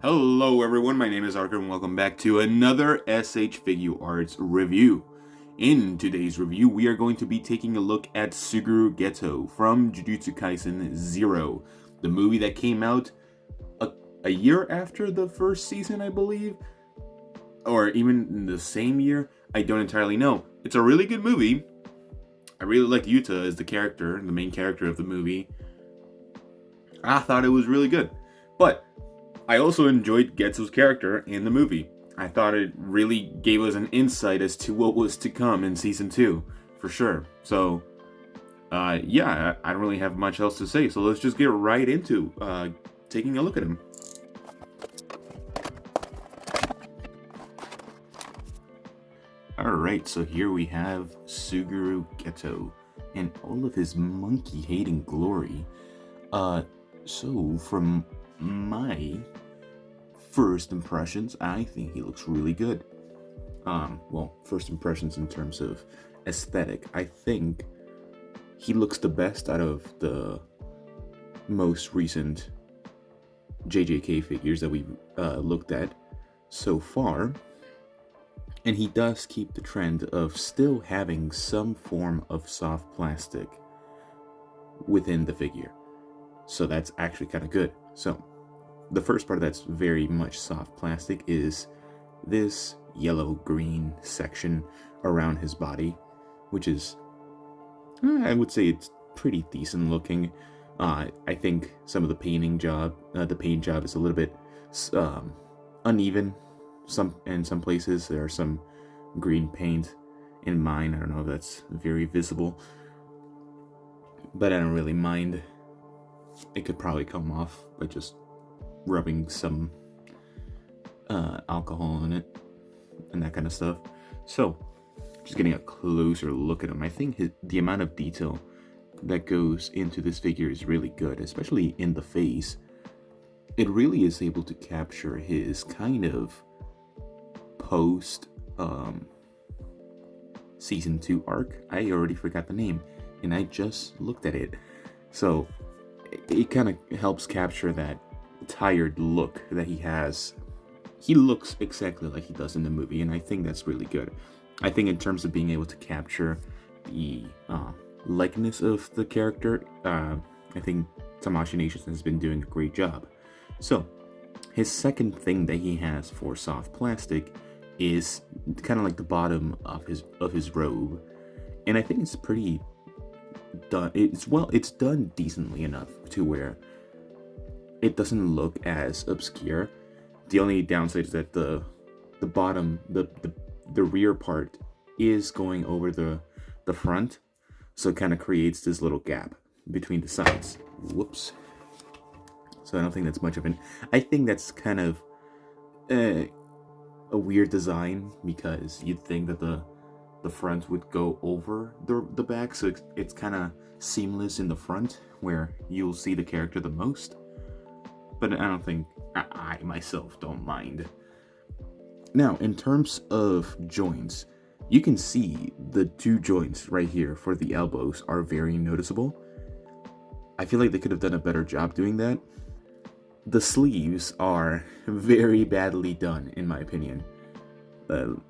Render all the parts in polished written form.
Hello everyone, my name is Arthur and welcome back to another SH Figuarts review. In today's review, we are going to be taking a look at Suguru Geto from Jujutsu Kaisen 0, the movie that came out a year after the first season, I believe, or even in the same year. I don't entirely know. It's a really good movie. I really like Yuta as the main character of the movie. I thought it was really good. But I also enjoyed Getsu's character in the movie. I thought it really gave us an insight as to what was to come in season 2, for sure. So, yeah, I don't really have much else to say. So let's just get right into taking a look at him. Alright, so here we have Suguru Geto in all of his monkey-hating glory. So from my first impressions, I think he looks really good. Well, first impressions in terms of aesthetic, I think he looks the best out of the most recent JJK figures that we've looked at so far. And he does keep the trend of still having some form of soft plastic within the figure. So that's actually kind of good. So the first part that's very much soft plastic is this yellow-green section around his body, which is, I would say it's pretty decent looking. I think some of the paint job is a little bit uneven. In some places there are some green paint. In mine, I don't know if that's very visible, but I don't really mind. It could probably come off by just rubbing some alcohol in it and that kind of stuff. So, just getting a closer look at him, I think the amount of detail that goes into this figure is really good, especially in the face. It really is able to capture his kind of post season 2 arc. I already forgot the name and I just looked at it. So it kind of helps capture that tired look that he has. He looks exactly like he does in the movie, and I think that's really good. I think in terms of being able to capture the likeness of the character, I think Tamashii Nations has been doing a great job. So his second thing that he has for soft plastic is kind of like the bottom of his robe, and I think it's pretty done. It's done decently enough to where it doesn't look as obscure. The only downside is that the bottom, the rear part is going over the front, so it kind of creates this little gap between the sides. Whoops. So I don't think that's much of an. I think that's kind of a weird design, because you'd think that the front would go over the back, so it's kind of seamless in the front where you'll see the character the most. But I don't think, I myself don't mind. Now, in terms of joints, you can see the 2 joints right here for the elbows are very noticeable. I feel like they could have done a better job doing that. The sleeves are very badly done, in my opinion.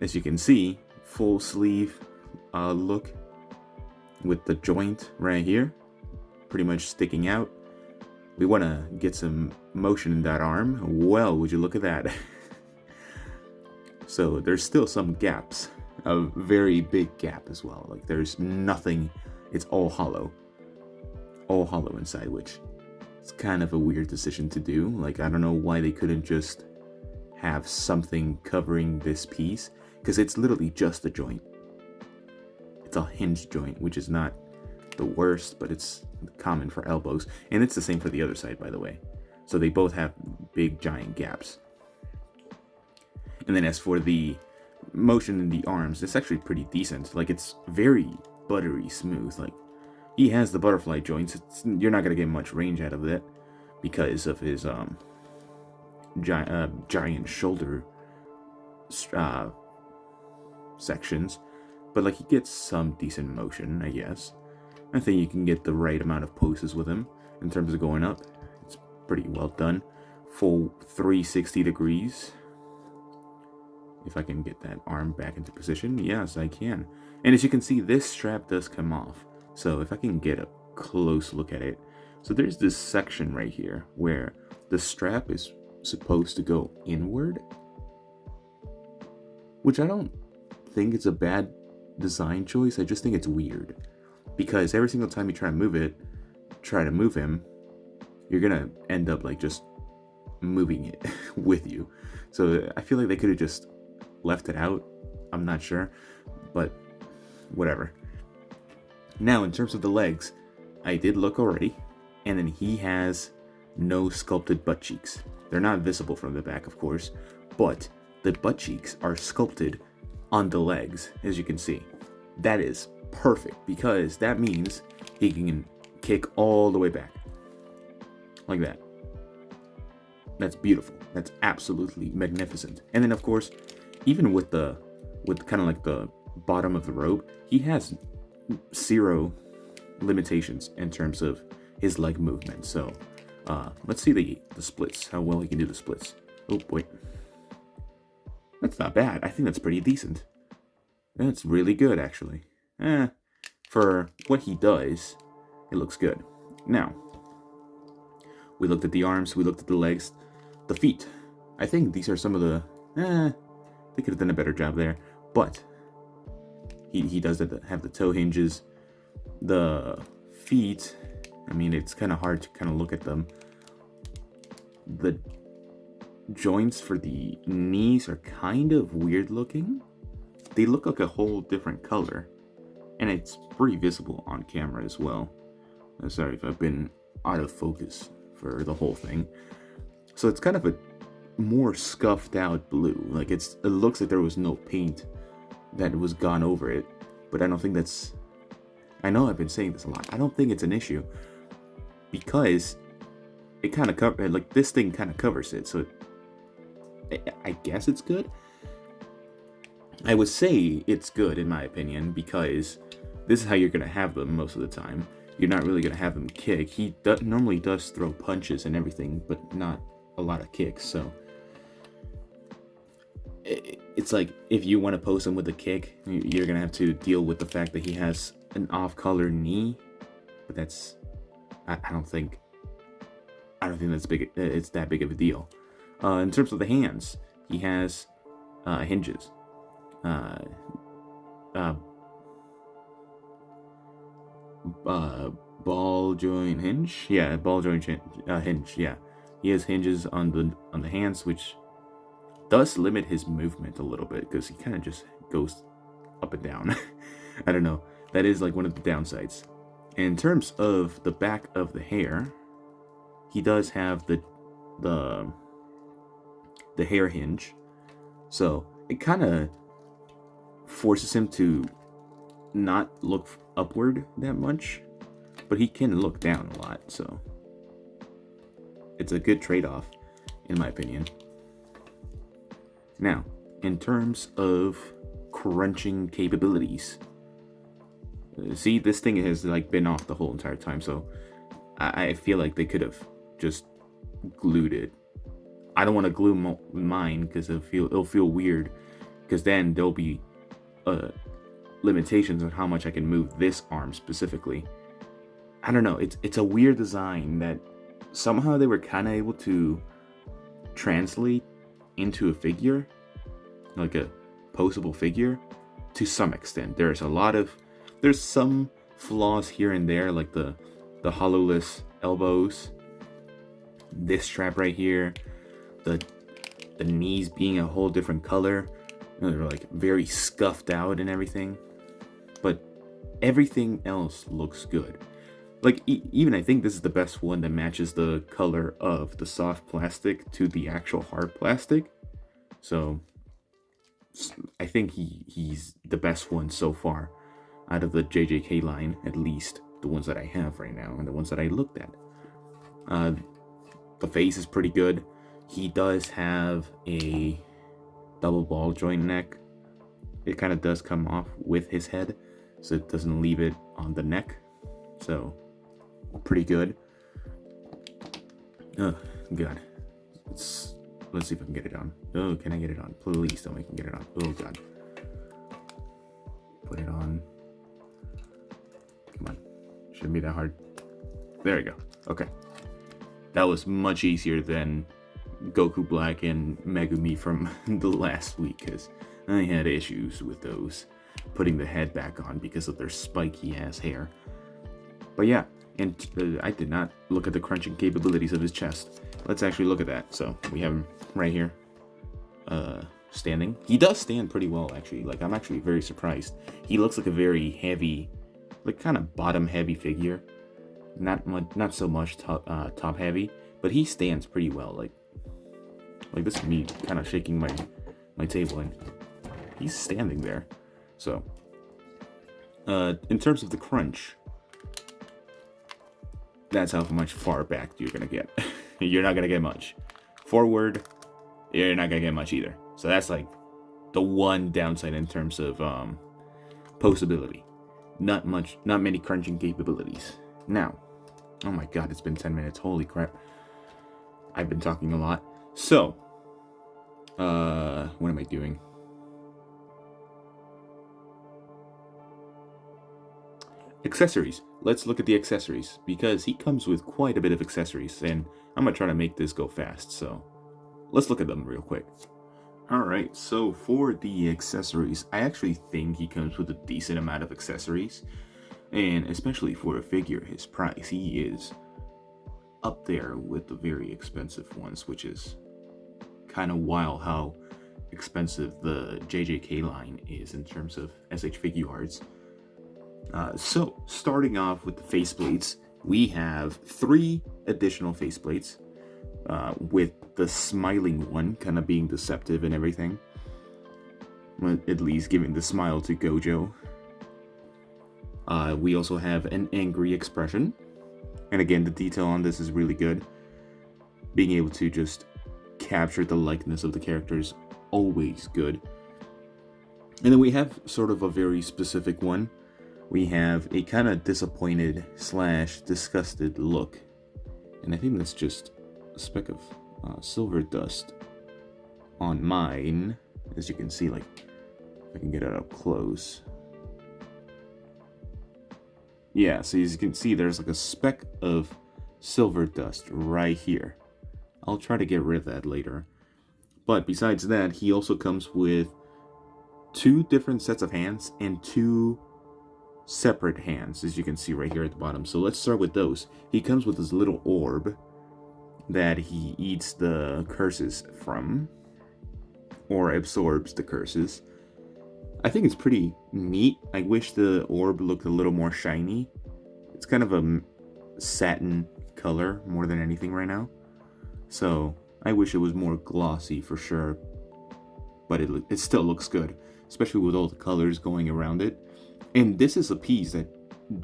As you can see, full sleeve look with the joint right here pretty much sticking out. We want to get some motion in that arm. Well, would you look at that? So there's still some gaps, a very big gap as well. Like there's nothing, it's all hollow inside, which is kind of a weird decision to do. Like, I don't know why they couldn't just have something covering this piece, because it's literally just a joint. It's a hinge joint, which is not the worst, but it's common for elbows, and it's the same for the other side, by the way. So they both have big giant gaps. And then as for the motion in the arms, it's actually pretty decent. Like, it's very buttery smooth. Like, he has the butterfly joints. You're not gonna get much range out of it because of his giant shoulder sections, but like, he gets some decent motion, I guess. I think you can get the right amount of poses with him in terms of going up. It's pretty well done full 360 degrees. If I can get that arm back into position, yes, I can. And as you can see, this strap does come off. So if I can get a close look at it. So there's this section right here where the strap is supposed to go inward, which I don't think it's a bad design choice. I just think it's weird because every single time you try to move him, you're gonna end up like just moving it with you. So I feel like they could have just left it out. I'm not sure, but whatever. Now, in terms of the legs, I did look already, and then he has no sculpted butt cheeks. They're not visible from the back, of course, but the butt cheeks are sculpted on the legs, as you can see. That is perfect because that means he can kick all the way back like that. That's beautiful. That's absolutely magnificent. And then, of course, even with kind of like the bottom of the robe, he has 0 limitations in terms of his leg movement. So let's see the splits, how well he can do the splits. Oh boy, that's not bad. I think that's pretty decent. That's really good, actually. For what he does, it looks good. Now, we looked at the arms, we looked at the legs, the feet. I think these are some of the they could have done a better job there, but he does have the toe hinges. The feet, I mean, it's kind of hard to kind of look at them. The joints for the knees are kind of weird looking. They look like a whole different color, and it's pretty visible on camera as well. Sorry if I've been out of focus for the whole thing. So it's kind of a more scuffed out blue. Like it looks like there was no paint that was gone over it, but I don't think that's, I know I've been saying this a lot, I don't think it's an issue because it kind of like this thing kind of covers it, so I guess it's good. I would say it's good in my opinion because this is how you're gonna have them most of the time. You're not really gonna have him kick. He normally does throw punches and everything, but not a lot of kicks. So it's like if you want to post him with a kick, you're gonna have to deal with the fact that he has an off-color knee. But that's I don't think that's big. It's that big of a deal. In terms of the hands, he has hinges. Ball joint hinge. Yeah, ball joint hinge. Yeah, he has hinges on the hands, which does limit his movement a little bit because he kind of just goes up and down. I don't know. That is like one of the downsides. In terms of the back of the hair, he does have the hair hinge, so it kind of forces him to not look upward that much, but he can look down a lot, so it's a good trade-off in my opinion. Now, in terms of crunching capabilities, see, this thing has like been off the whole entire time, so I feel like they could have just glued it. I don't want to glue mine because it'll feel weird, because then there'll be limitations on how much I can move this arm specifically. I don't know. It's a weird design that somehow they were kind of able to translate into a figure, like a posable figure, to some extent. There's some flaws here and there, like the hollowless elbows, this strap right here, the knees being a whole different color. They're like very scuffed out and everything, but everything else looks good. Like even I think this is the best one that matches the color of the soft plastic to the actual hard plastic. So I think he's the best one so far out of the JJK line, at least the ones that I have right now and the ones that I looked at. The face is pretty good. He does have a double ball joint neck. It kind of does come off with his head, so it doesn't leave it on the neck. So pretty good. Oh God, Let's see if I can get it on. Oh, can I get it on? Please don't make me get it on. Oh god. Put it on. Come on. Shouldn't be that hard. There we go. Okay. That was much easier than Goku Black and Megumi from the last week, because I had issues with those putting the head back on because of their spiky ass hair. But yeah, and I did not look at the crunching capabilities of his chest. Let's actually look at that. So we have him right here, standing. He does stand pretty well, actually. Like, I'm actually very surprised. He looks like a very heavy, like kind of bottom heavy figure. Not so much top heavy, but he stands pretty well. Like this is me kind of shaking my table, and he's standing there. So, in terms of the crunch, that's how much far back you're gonna get. You're not gonna get much. Forward, you're not gonna get much either. So that's like the one downside in terms of postability. Not many crunching capabilities. Now, oh my god, it's been 10 minutes. Holy crap. I've been talking a lot. So, what am I doing? Accessories. Let's look at the accessories, because he comes with quite a bit of accessories, and I'm gonna try to make this go fast, so let's look at them real quick. Alright, so for the accessories, I actually think he comes with a decent amount of accessories, and especially for a figure his price, he is up there with the very expensive ones, which is kind of wild how expensive the JJK line is in terms of SH Figuarts. So, starting off with the faceplates, we have 3 additional faceplates, with the smiling one kind of being deceptive and everything. Well, at least giving the smile to Gojo. We also have an angry expression. And again, the detail on this is really good. Being able to just capture the likeness of the characters, always good. And then we have sort of a very specific one. We have a kind of disappointed / disgusted look. And I think that's just a speck of silver dust on mine. As you can see, like, if I can get it up close. Yeah, so as you can see, there's like a speck of silver dust right here. I'll try to get rid of that later. But besides that, he also comes with 2 different sets of hands and 2 separate hands, as you can see right here at the bottom. So let's start with those. He comes with this little orb that he eats the curses from, or absorbs the curses. I think it's pretty neat. I wish the orb looked a little more shiny. It's kind of a satin color more than anything right now. So I wish it was more glossy for sure, but it still looks good, especially with all the colors going around it. And this is a piece that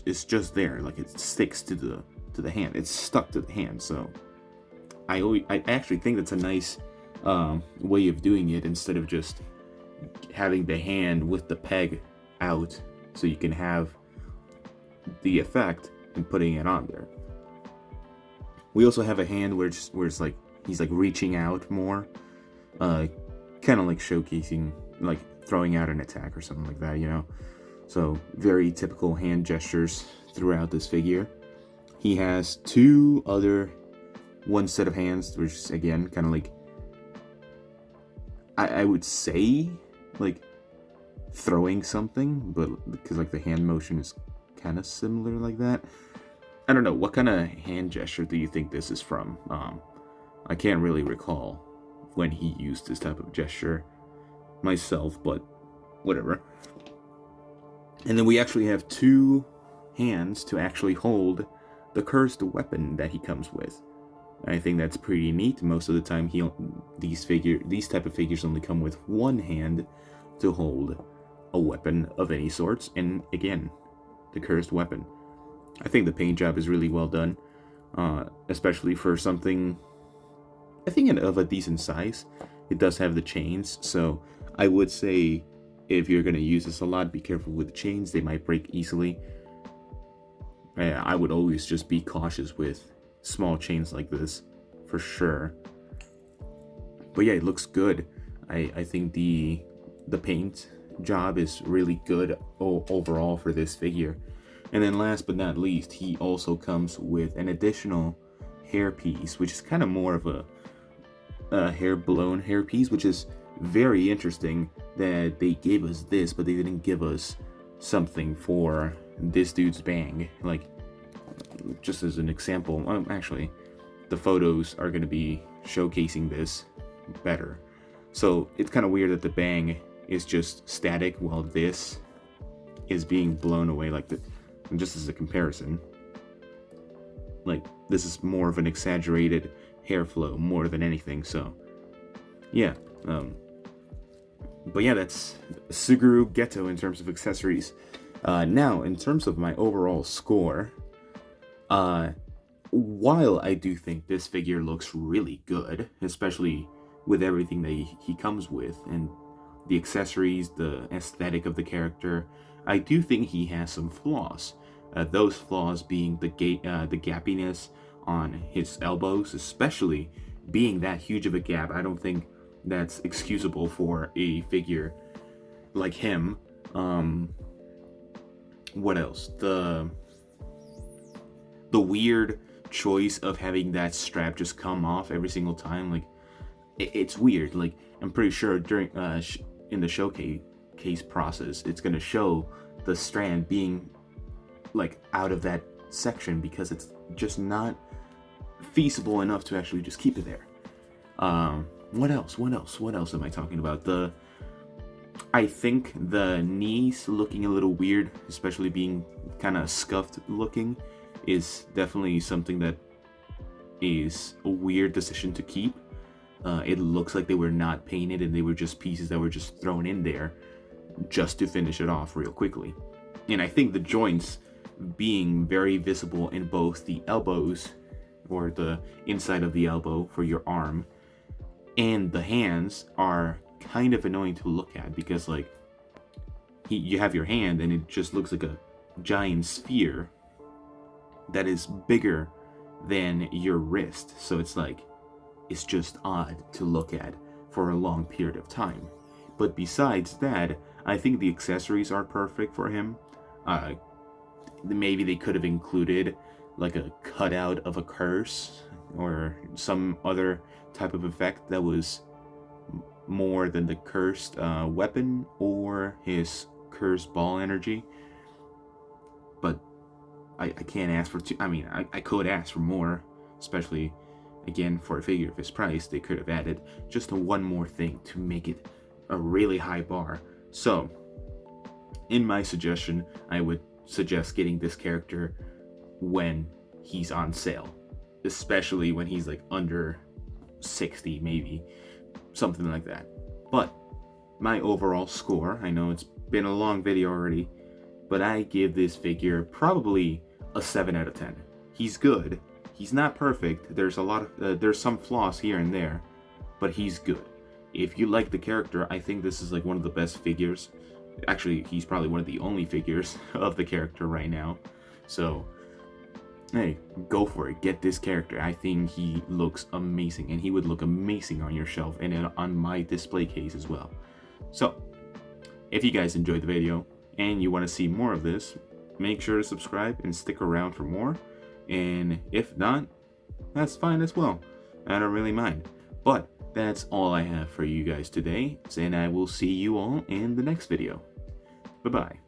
is just there, like it sticks to the hand. It's stuck to the hand, so I actually think that's a nice way of doing it, instead of just having the hand with the peg out, so you can have the effect and putting it on there. We also have a hand where it's like he's like reaching out more, kind of like showcasing, like throwing out an attack or something like that, you know. So, very typical hand gestures throughout this figure. He has 2 other one set of hands, which is, again, kind of like, I would say, like, throwing something, but because, like, the hand motion is kind of similar like that. I don't know, what kind of hand gesture do you think this is from? I can't really recall when he used this type of gesture myself, but whatever. And then we actually have 2 hands to actually hold the cursed weapon that he comes with. I think that's pretty neat. Most of the time, these type of figures only come with 1 hand to hold a weapon of any sorts. And again, the cursed weapon. I think the paint job is really well done, especially for something, I think, of a decent size. It does have the chains, so I would say, if you're going to use this a lot, be careful with the chains. They might break easily. I would always just be cautious with small chains like this, for sure. But yeah, it looks good. I think the paint job is really good overall for this figure. And then last but not least, he also comes with an additional hairpiece, which is kind of more of a hair-blown hairpiece, which is very interesting that they gave us this, but they didn't give us something for this dude's bang. Like, just as an example, actually, the photos are going to be showcasing this better. So it's kind of weird that the bang is just static while this is being blown away like this. And just as a comparison, like, this is more of an exaggerated hair flow more than anything. So yeah, but yeah, that's Suguru Geto in terms of accessories. Now, in terms of my overall score, while I do think this figure looks really good, especially with everything that he comes with and the accessories, the aesthetic of the character, I do think he has some flaws. Those flaws being the gappiness on his elbows, especially being that huge of a gap. I don't think that's excusable for a figure like him. What else? The weird choice of having that strap just come off every single time, like, it's weird. Like, I'm pretty sure during in the showcase process, it's gonna show the strand being like out of that section because it's just not feasible enough to actually just keep it there. What else am I talking about? I think the knees looking a little weird, especially being kind of scuffed looking, is definitely something that is a weird decision to keep. It looks like they were not painted and they were just pieces that were just thrown in there just to finish it off real quickly. And I think the joints being very visible in both the elbows, or the inside of the elbow for your arm, and the hands are kind of annoying to look at, because like you have your hand and it just looks like a giant sphere that is bigger than your wrist. So it's like, it's just odd to look at for a long period of time. But besides that, I think the accessories are perfect for him. Maybe they could have included like a cutout of a curse or some other type of effect that was more than the cursed weapon or his cursed ball energy. But I can't ask for I could ask for more, especially again for a figure of his price. They could have added just one more thing to make it a really high bar. So in my suggestion, I would suggest getting this character when he's on sale, especially when he's like under 60, maybe something like that. But my overall score, I know it's been a long video already, but I give this figure probably a 7 out of 10. He's good. He's not perfect. There's a lot of there's some flaws here and there, but he's good. If you like the character, I think this is like one of the best figures. Actually, he's probably one of the only figures of the character right now. So, hey, go for it. Get this character. I think he looks amazing, and he would look amazing on your shelf and on my display case as well. So, if you guys enjoyed the video and you want to see more of this, make sure to subscribe and stick around for more. And if not, that's fine as well. I don't really mind. But that's all I have for you guys today, and I will see you all in the next video. Bye-bye.